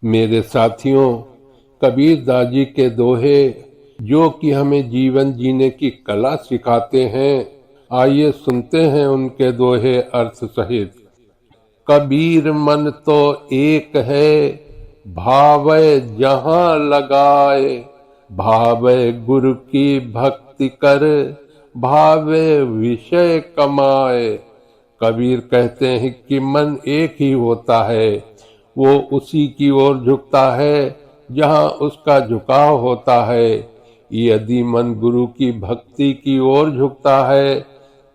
मेरे साथियों, कबीर दाजी के दोहे जो कि हमें जीवन जीने की कला सिखाते हैं, आइए सुनते हैं उनके दोहे अर्थ सहित। कबीर मन तो एक है, भावै जहां लगाए, भावै गुरु की भक्ति कर, भावै विषय कमाए। कबीर कहते हैं कि मन एक ही होता है, वो उसी की ओर झुकता है जहां उसका झुकाव होता है। यदि मन गुरु की भक्ति की ओर झुकता है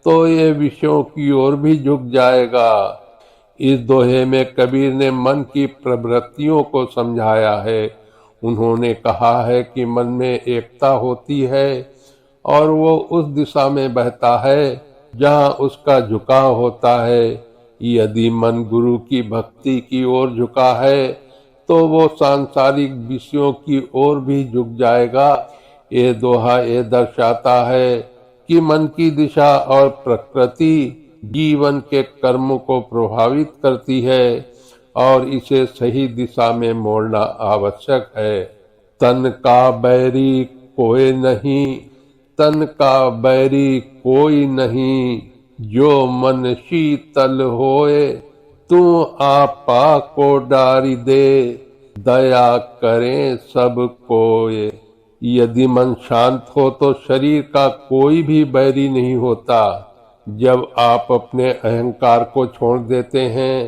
तो ये विषयों की ओर भी झुक जाएगा। इस दोहे में कबीर ने मन की प्रवृत्तियों को समझाया है। उन्होंने कहा है कि मन में एकता होती है और वो उस दिशा में बहता है जहां उसका झुकाव होता है। यदि मन गुरु की भक्ति की ओर झुका है तो वो सांसारिक विषयों की ओर भी झुक जाएगा। ये दोहा ये दर्शाता है कि मन की दिशा और प्रकृति जीवन के कर्मों को प्रभावित करती है और इसे सही दिशा में मोड़ना आवश्यक है। तन का बैरी कोई नहीं, तन का बैरी कोई नहीं, जो मन शीतल होए, तू आपा को डारी दे, दया करें सब कोय। यदि मन शांत हो तो शरीर का कोई भी बैरी नहीं होता। जब आप अपने अहंकार को छोड़ देते हैं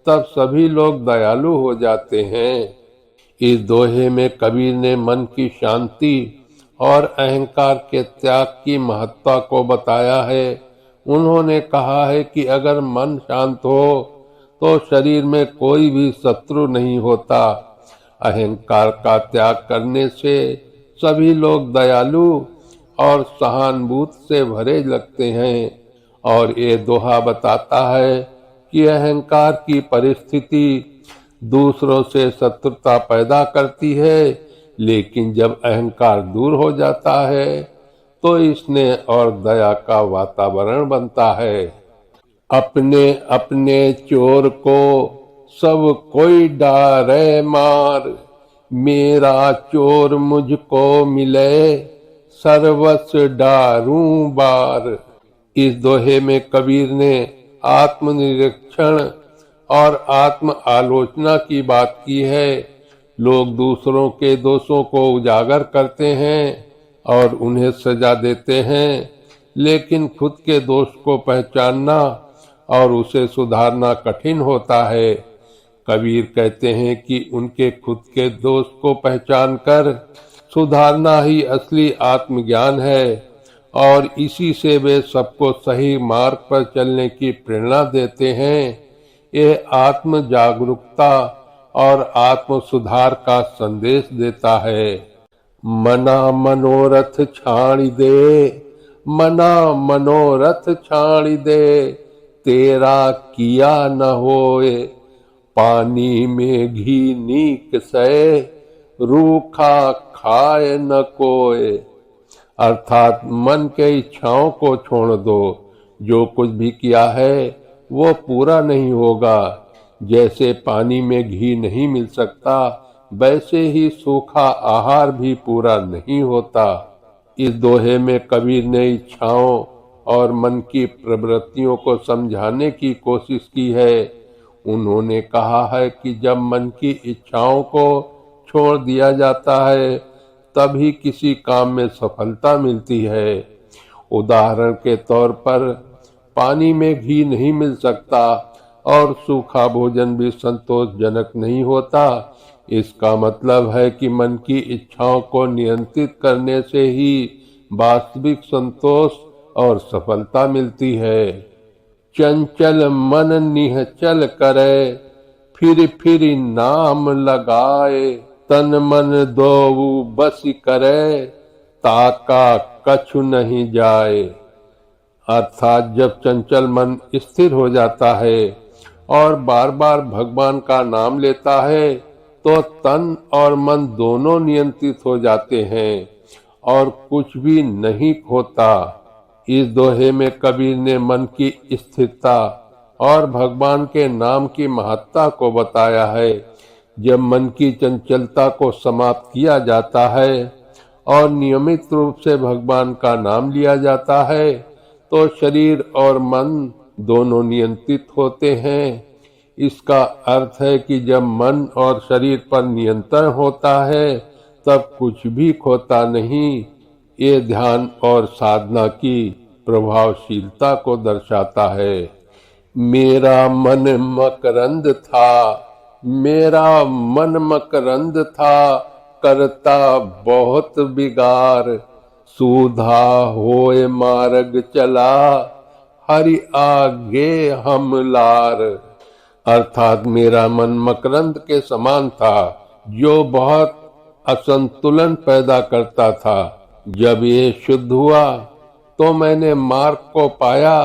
तब सभी लोग दयालु हो जाते हैं। इस दोहे में कबीर ने मन की शांति और अहंकार के त्याग की महत्ता को बताया है। उन्होंने कहा है कि अगर मन शांत हो तो शरीर में कोई भी शत्रु नहीं होता। अहंकार का त्याग करने से सभी लोग दयालु और सहानुभूति से भरे लगते हैं। और ये दोहा बताता है कि अहंकार की परिस्थिति दूसरों से शत्रुता पैदा करती है, लेकिन जब अहंकार दूर हो जाता है तो स्नेह और दया का वातावरण बनता है। अपने अपने चोर को सब कोई डारे मार, मेरा चोर मुझको मिले, सर्वस्व डारूं बार। इस दोहे में कबीर ने आत्मनिरीक्षण और आत्म आलोचना की बात की है। लोग दूसरों के दोषों को उजागर करते हैं और उन्हें सजा देते हैं, लेकिन खुद के दोष को पहचानना और उसे सुधारना कठिन होता है। कबीर कहते हैं कि उनके खुद के दोष को पहचानकर सुधारना ही असली आत्मज्ञान है और इसी से वे सबको सही मार्ग पर चलने की प्रेरणा देते हैं। यह आत्म जागरूकता और आत्म सुधार का संदेश देता है। मना मनोरथ छाड़ी दे, मना मनोरथ छाड़ी दे, तेरा किया न होए, पानी में घी नीक से, रूखा खाए न कोय। अर्थात मन के इच्छाओं को छोड़ दो, जो कुछ भी किया है वो पूरा नहीं होगा। जैसे पानी में घी नहीं मिल सकता, वैसे ही सूखा आहार भी पूरा नहीं होता। इस दोहे में कबीर ने इच्छाओं और मन की प्रवृत्तियों को समझाने की कोशिश की है। उन्होंने कहा है कि जब मन की इच्छाओं को छोड़ दिया जाता है तभी किसी काम में सफलता मिलती है। उदाहरण के तौर पर पानी में घी नहीं मिल सकता और सूखा भोजन भी संतोषजनक नहीं होता। इसका मतलब है कि मन की इच्छाओं को नियंत्रित करने से ही वास्तविक संतोष और सफलता मिलती है। चंचल मन निहचल करे, फिर नाम लगाए, तन मन दोऊ बस करे, ताका कछु नहीं जाए। अर्थात जब चंचल मन स्थिर हो जाता है और बार बार भगवान का नाम लेता है तो तन और मन दोनों नियंत्रित हो जाते हैं और कुछ भी नहीं खोता। इस दोहे में कबीर ने मन की स्थिरता और भगवान के नाम की महत्ता को बताया है। जब मन की चंचलता को समाप्त किया जाता है और नियमित रूप से भगवान का नाम लिया जाता है तो शरीर और मन दोनों नियंत्रित होते हैं। इसका अर्थ है कि जब मन और शरीर पर नियंत्रण होता है तब कुछ भी खोता नहीं। ये ध्यान और साधना की प्रभावशीलता को दर्शाता है। मेरा मन मकरंद था, मेरा मन मकरंद था, करता बहुत बिगार, सूधा होए मार्ग चला, हरि आगे हम लार। अर्थात मेरा मन मकरंद के समान था जो बहुत असंतुलन पैदा करता था। जब ये शुद्ध हुआ तो मैंने मार्ग को पाया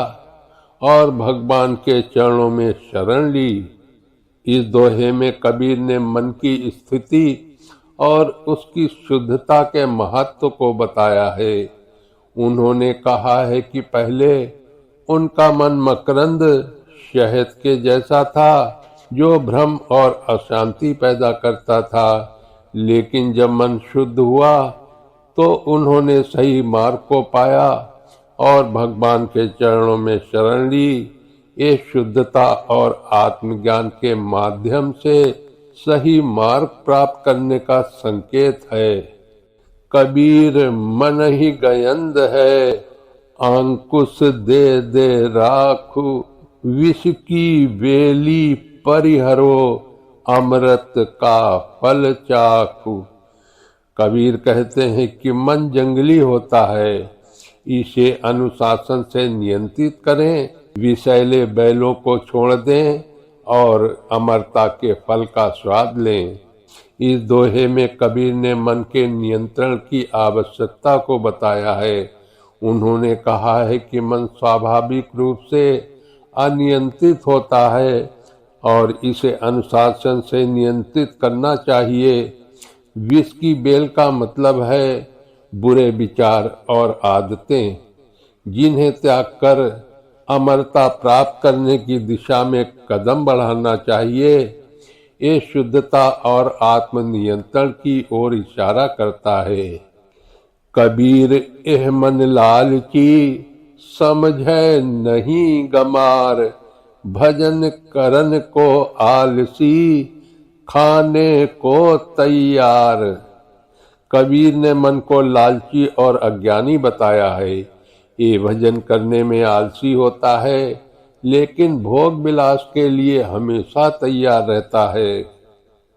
और भगवान के चरणों में शरण ली। इस दोहे में कबीर ने मन की स्थिति और उसकी शुद्धता के महत्व को बताया है। उन्होंने कहा है कि पहले उनका मन मकरंद शहद के जैसा था जो भ्रम और अशांति पैदा करता था, लेकिन जब मन शुद्ध हुआ तो उन्होंने सही मार्ग को पाया और भगवान के चरणों में शरण ली। ये शुद्धता और आत्मज्ञान के माध्यम से सही मार्ग प्राप्त करने का संकेत है। कबीर मन ही गयंद है, अंकुश दे दे राखु, विष की वेली परिहरो, अमृत का फल चाखु। कबीर कहते हैं कि मन जंगली होता है, इसे अनुशासन से नियंत्रित करें, विषैले बैलों को छोड़ दें और अमरता के फल का स्वाद लें। इस दोहे में कबीर ने मन के नियंत्रण की आवश्यकता को बताया है। उन्होंने कहा है कि मन स्वाभाविक रूप से अनियंत्रित होता है और इसे अनुशासन से नियंत्रित करना चाहिए। विष की बेल का मतलब है बुरे विचार और आदतें, जिन्हें त्याग कर अमरता प्राप्त करने की दिशा में कदम बढ़ाना चाहिए। ये शुद्धता और आत्मनियंत्रण की ओर इशारा करता है। कबीर एह मन लालची, समझे नहीं गमार, भजन करन को आलसी, खाने को तैयार। कबीर ने मन को लालची और अज्ञानी बताया है। ये भजन करने में आलसी होता है, लेकिन भोग विलास के लिए हमेशा तैयार रहता है।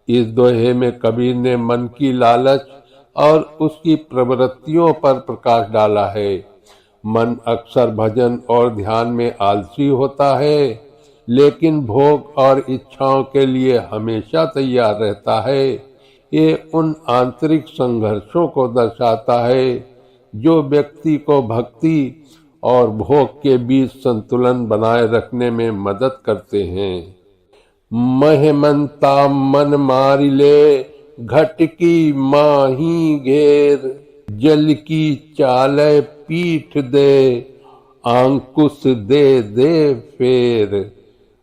इस दोहे में कबीर ने मन की लालच और उसकी प्रवृत्तियों पर प्रकाश डाला है। मन अक्सर भजन और ध्यान में आलसी होता है, लेकिन भोग और इच्छाओं के लिए हमेशा तैयार रहता है। ये उन आंतरिक संघर्षों को दर्शाता है जो व्यक्ति को भक्ति और भोग के बीच संतुलन बनाए रखने में मदद करते हैं। महमंता मन मारी ले, घट की माही घेर, जल की चाले पीठ दे, अंकुश दे दे फेर।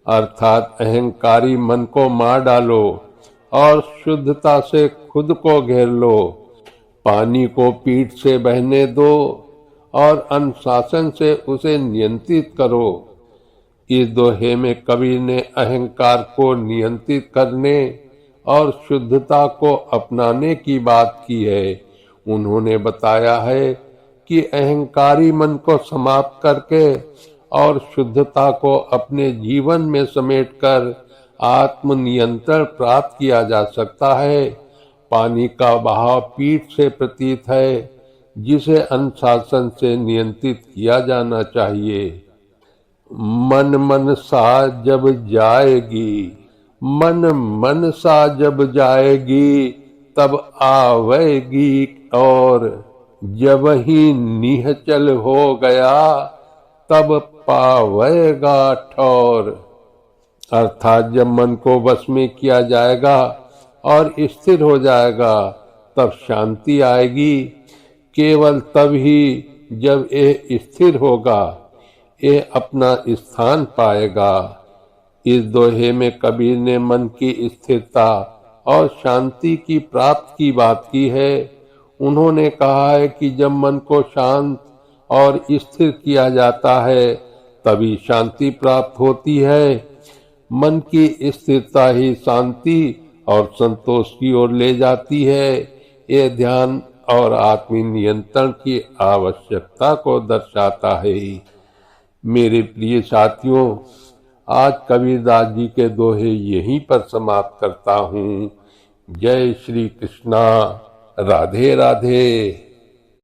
अर्थात अहंकारी मन को मार डालो और शुद्धता से खुद को घेर लो। पानी को पीठ से बहने दो और अनुशासन से उसे नियंत्रित करो। इस दोहे में कबीर ने अहंकार को नियंत्रित करने और शुद्धता को अपनाने की बात की है। उन्होंने बताया है कि अहंकारी मन को समाप्त करके और शुद्धता को अपने जीवन में समेटकर आत्मनियंत्रण प्राप्त किया जा सकता है। पानी का बहाव पीठ से प्रतीत है, जिसे अनुशासन से नियंत्रित किया जाना चाहिए। मन मनसा जब जाएगी, मन मनसा जब जाएगी, तब आवेगी और जब ही निहचल हो गया, तब पावेगा ठौर। अर्थात जब मन को वश में किया जाएगा और स्थिर हो जाएगा तब शांति आएगी। केवल तब ही जब ये स्थिर होगा, ये अपना स्थान पाएगा। इस दोहे में कबीर ने मन की स्थिरता और शांति की प्राप्ति की बात की है। उन्होंने कहा है कि जब मन को शांत और स्थिर किया जाता है तभी शांति प्राप्त होती है। मन की स्थिरता ही शांति और संतोष की ओर ले जाती है। ये ध्यान और आत्मी नियंत्रण की आवश्यकता को दर्शाता है। मेरे प्रिय साथियों, आज कबीरदास जी के दोहे यहीं पर समाप्त करता हूँ। जय श्री कृष्णा। राधे राधे।